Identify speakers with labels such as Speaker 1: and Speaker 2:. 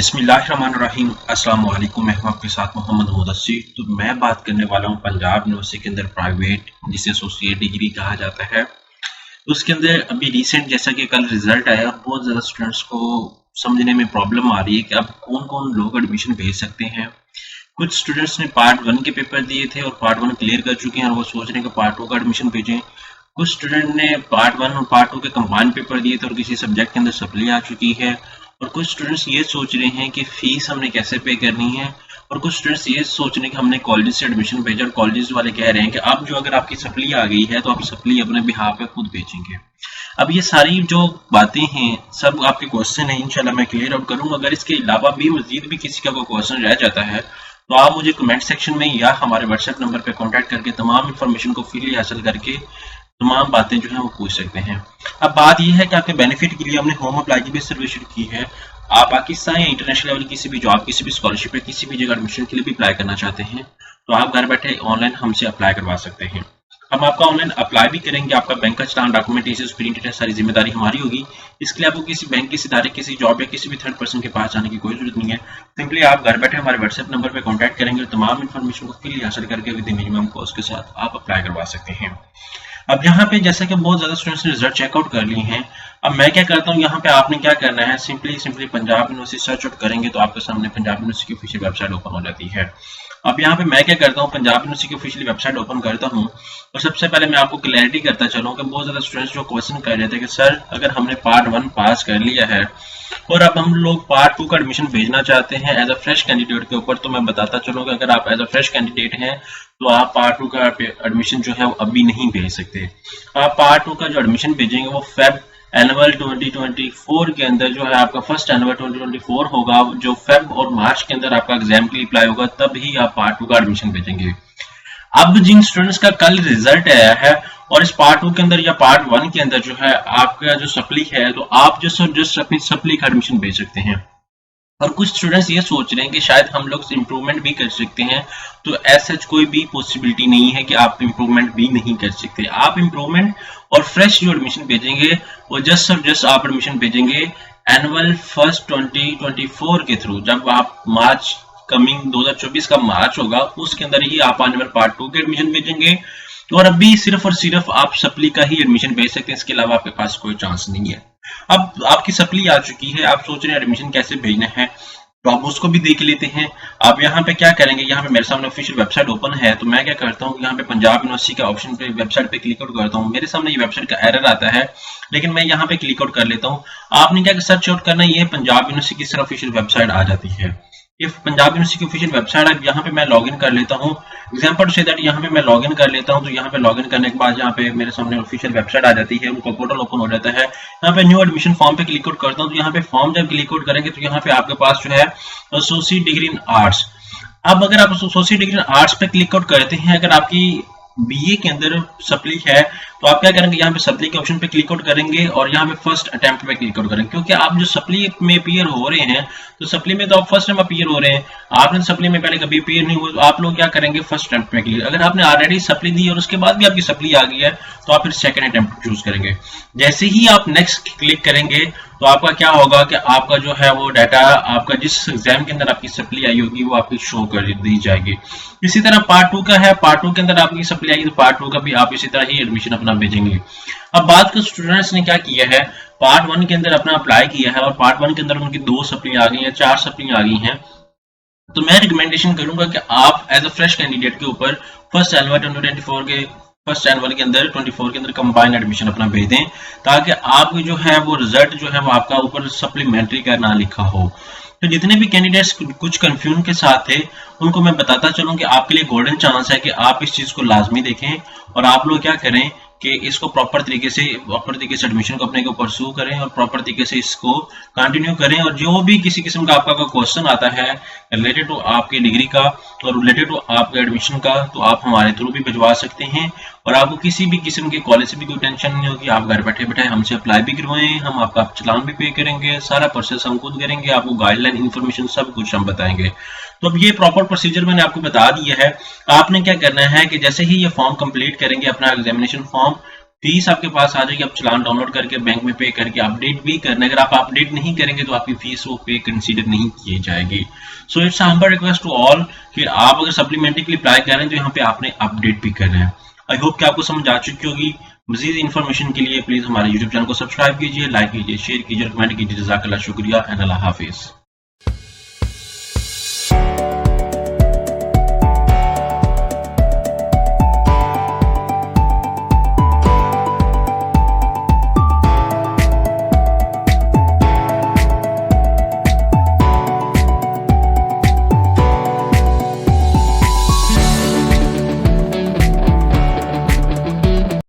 Speaker 1: बिस्मिल्लाहिर्रहमानिर्रहीम। अस्सलाम वालेकुम। मैं हूं आपके साथ मोहम्मद मुदस्सिर। तो मैं बात करने वाला हूं पंजाब यूनिवर्सिटी के अंदर प्राइवेट जिसे एसोसिएट डिग्री कहा जाता है। उसके अंदर अभी रिसेंट जैसा कि कल रिजल्ट आया, बहुत ज़्यादा स्टूडेंट्स को समझने में प्रॉब्लम आ रही है कि अब कौन कौन लोग एडमिशन भेज सकते हैं। कुछ स्टूडेंट्स ने पार्ट 1 के पेपर दिए थे और पार्ट 1 क्लियर कर चुके हैं और वो सोच रहे हैं कि पार्ट 2 का एडमिशन भेजें। कुछ स्टूडेंट ने पार्ट 1 और पार्ट 2 के कंबाइंड पेपर दिए थे और किसी सब्जेक्ट के अंदर सप्ली आ चुकी है। और कुछ स्टूडेंट्स ये सोच रहे हैं कि फीस हमने कैसे पे करनी है। और कुछ स्टूडेंट्स ये सोच रहे हैं कि हमने कॉलेज से एडमिशन भेजा और कॉलेज वाले कह रहे हैं कि अब जो अगर आपकी सप्ली आ गई है तो आप सप्ली अपने बिहाफ पे खुद भेजेंगे। अब ये सारी जो बातें हैं सब आपके क्वेश्चन है, इंशाल्लाह मैं क्लियर आउट करूंगा। अगर इसके अलावा भी मजीद भी किसी का कोई क्वेश्चन रह जाता है तो आप मुझे कमेंट सेक्शन में या हमारे व्हाट्सएप नंबर पर कॉन्टैक्ट करके तमाम इंफॉर्मेशन को फ्रीली हासिल करके तमाम बातें जो है वो पूछ सकते हैं। अब बात यह है कि आपके बेनिफिट के लिए हमने होम अप्लाई की भी सर्विस शुरू की है। आप पाकिस्तान या इंटरनेशनल लेवल किसी भी जॉब, किसी भी स्कॉलरशिप या किसी भी जगह एडमिशन के लिए भी अप्लाई करना चाहते हैं तो आप घर बैठे ऑनलाइन हमसे अप्लाई करवा सकते हैं। हम आपका ऑनलाइन अप्लाई भी करेंगे। आपका बैंक का चालान, डॉक्यूमेंटेशन, प्रिंटेड है, सारी जिम्मेदारी हमारी होगी। इसके लिए आपको किसी बैंक, किसी इदारे, किसी जॉब या किसी भी थर्ड पर्सन के पास जाने की कोई जरूरत नहीं है। सिंपली आप घर बैठे हमारे व्हाट्सएप नंबर पर कॉन्टैक्ट करेंगे और तमाम इन्फॉर्मेशन को फ्रीली हासिल करके विद मिनिमम कॉस्ट के साथ आप अप्लाई करवा सकते हैं। अब यहाँ पे जैसा कि बहुत ज्यादा स्टूडेंट्स ने रिजल्ट चेकआउट कर लिए हैं, अब मैं क्या करता हूँ, यहाँ पे आपने क्या करना है, simply Punjab university search out करेंगे तो आपके सामने पंजाब यूनिवर्सिटी की ऑफिशियल वेबसाइट ओपन हो जाती है। अब यहाँ पे मैं क्या करता हूँ, पंजाब यूनिवर्सिटी की ऑफिशियल वेबसाइट ओपन करता हूँ और सबसे पहले मैं आपको क्लैरिटी करता चलूँ कि बहुत ज्यादा स्टूडेंट्स जो क्वेश्चन कर रहे थे कि सर अगर हमने पार्ट 1 पास कर लिया है और अब हम लोग पार्ट 2 का एडमिशन भेजना चाहते हैं एज अ फ्रेश कैंडिडेट के ऊपर, तो मैं बताता चलूँ कि अगर आप एज अ फ्रेश कैंडिडेट हैं तो आप पार्ट 2 का एडमिशन जो है वो अभी नहीं भेज सकते। आप पार्ट 2 का जो एडमिशन भेजेंगे वो फेब एनुअल 2024 के अंदर जो है आपका फर्स्ट एनुअल 2024 होगा, जो फेब और मार्च के अंदर आपका एग्जाम के लिए अप्लाई होगा, तब ही आप पार्ट 2 का एडमिशन भेजेंगे। अब जिन स्टूडेंट्स का कल रिजल्ट आया है और इस पार्ट 2 के अंदर या पार्ट 1 के अंदर जो है आपका जो सप्ली है, तो आप जस्ट अपनी सप्ली का एडमिशन भेज सकते हैं। और कुछ स्टूडेंट्स ये सोच रहे हैं कि शायद हम लोग इम्प्रूवमेंट भी कर सकते हैं, तो ऐसा कोई भी पॉसिबिलिटी नहीं है कि आप इम्प्रूवमेंट भी नहीं कर सकते। आप इम्प्रूवमेंट और फ्रेश जो एडमिशन भेजेंगे वो जस्ट आप एडमिशन भेजेंगे एनुअल फर्स्ट 2024 के थ्रू। जब आप मार्च कमिंग 2024 का मार्च होगा उसके अंदर ही आप एनुअल पार्ट 2 के एडमिशन भेजेंगे। और अभी सिर्फ और सिर्फ आप सप्ली का ही एडमिशन भेज सकते हैं, इसके अलावा आपके पास कोई चांस नहीं है। अब आपकी सप्ली आ चुकी है, आप सोच रहे हैं एडमिशन कैसे भेजना है, तो आप उसको भी देख लेते हैं। आप यहाँ पे क्या करेंगे, यहाँ पे मेरे सामने ऑफिशियल वेबसाइट ओपन है, तो मैं क्या करता हूँ, यहाँ पे पंजाब यूनिवर्सिटी का ऑप्शन पे वेबसाइट पे क्लिक आउट करता हूँ। मेरे सामने ये वेबसाइट का एरर आता है लेकिन मैं यहाँ पे क्लिक आउट कर लेता हूँ। आपने क्या सर्च आउट करना है, ये पंजाब यूनिवर्सिटी की ऑफिशियल वेबसाइट आ जाती है। ये पंजाब यूनिवर्सिटी की ऑफिशियल वेबसाइट है। यहाँ पे मैं लॉगिन कर लेता हूँ, एग्जाम्पल से दैट यहाँ पे मैं लॉगिन कर लेता हूँ। तो यहाँ पे लॉगिन करने के बाद यहाँ पे मेरे सामने ऑफिशियल वेबसाइट आ जाती है, उनका पोर्टल ओपन हो जाता है। यहाँ पे न्यू एडमिशन फॉर्म पे क्लिक आउट करता हूँ, तो यहाँ पे फॉर्म जब क्लिक आउट करेंगे तो यहाँ पे आपके पास जो है एसोसिएट डिग्री इन आर्ट्स। अब अगर आप एसोसिएट डिग्री इन आर्ट्स पे क्लिक आउट करते हैं, अगर आपकी बीए के अंदर सप्ली है तो आप क्या करेंगे, यहाँ पे सप्ली के ऑप्शन पे क्लिक आउट करेंगे और यहाँ पे फर्स्ट अटेम्प्ट पे क्लिक आउट करेंगे। क्योंकि आप जो सप्ली में अपीयर हो रहे हैं तो सप्ली में तो आप फर्स्ट टाइम अपीयर हो रहे हैं, आपने सप्ली में पहले कभी अपीयर नहीं हुआ, तो आप लोग क्या करेंगे फर्स्ट अटेम्प्ट में क्लिक। अगर आपने ऑलरेडी सप्ली दी और उसके बाद भी आपकी सप्ली आ गई है तो आप फिर सेकंड अटेम्प्ट चूज करेंगे। जैसे ही आप नेक्स्ट क्लिक करेंगे तो आपका क्या होगा कि आपका जो है वो डाटा आपका जिस एग्जाम के अंदर आपकी सप्ली आई होगी वो आपकी शो कर दी जाएगी। इसी तरह पार्ट 2 का है, पार्ट 2 के अंदर आपकी सप्ली आएगी तो पार्ट 2 का भी आप इसी तरह ही एडमिशन अपना भेजेंगे। अब बात कर स्टूडेंट्स ने क्या किया है, पार्ट 1 के अंदर अपना अप्लाई किया है और पार्ट 1 के अंदर उनकी 2 सप्ली आ गई है, 4 सप्ली आ गई हैं, तो मैं रिकमेंडेशन करूंगा कि आप एज अ फ्रेश कैंडिडेट के ऊपर फर्स्ट एनुअल 2024 के फर्स्ट एनुअल के अंदर 24 के अंदर कंबाइंड एडमिशन अपना भेज दें, ताकि आपको जो है वो रिजल्ट जो है वो आपका ऊपर सप्लीमेंट्री का ना लिखा हो। तो जितने भी कैंडिडेट्स कुछ कंफ्यूजन के साथ थे उनको मैं बताता चलूं कि आपके लिए गोल्डन चांस है कि आप इस चीज को लाजमी देखें और आप लोग क्या करें कि इसको प्रॉपर तरीके से एडमिशन को अपने को परस्यू करें और प्रॉपर तरीके से इसको कंटिन्यू करें। और जो भी किसी किस्म का आपका क्वेश्चन आता है रिलेटेड टू आपकी डिग्री का और रिलेटेड टू आपके एडमिशन का, तो आप हमारे थ्रू भी भिजवा सकते हैं और आपको किसी भी किस्म के कॉलेज से भी कोई टेंशन नहीं होगी। आप घर बैठे बैठे हमसे अप्लाई भी करवाएं, हम आपका चलान भी पे करेंगे, सारा प्रोसेस हम खुद करेंगे, आपको गाइडलाइन इन्फॉर्मेशन सब कुछ हम बताएंगे। तो अब ये प्रॉपर प्रोसीजर मैंने आपको बता दिया है। आपने क्या करना है कि जैसे ही ये फॉर्म कंप्लीट करेंगे अपना एग्जामिनेशन फॉर्म, फीस आपके पास आ जाएगी, आप चालान डाउनलोड करके बैंक में पे करके अपडेट भी करना है। अगर आप अपडेट नहीं करेंगे तो आपकी फीस वो पे कंसीडर नहीं की जाएगी। So it's humble request to all कि आप अगर सप्लीमेंट्री के लिए अप्लाई कर रहे हैं तो यहाँ पे आपने अपडेट भी करना है। आई होप कि आपको समझ आ चुकी होगी। मजीद इन्फॉर्मेशन के लिए प्लीज हमारे यूट्यूब चैनल को सब्सक्राइब कीजिए, लाइक कीजिए, शेयर कीजिए, कमेंट कीजिए। जज़ाकल्लाह, शुक्रिया एंड अल्लाह हाफिज।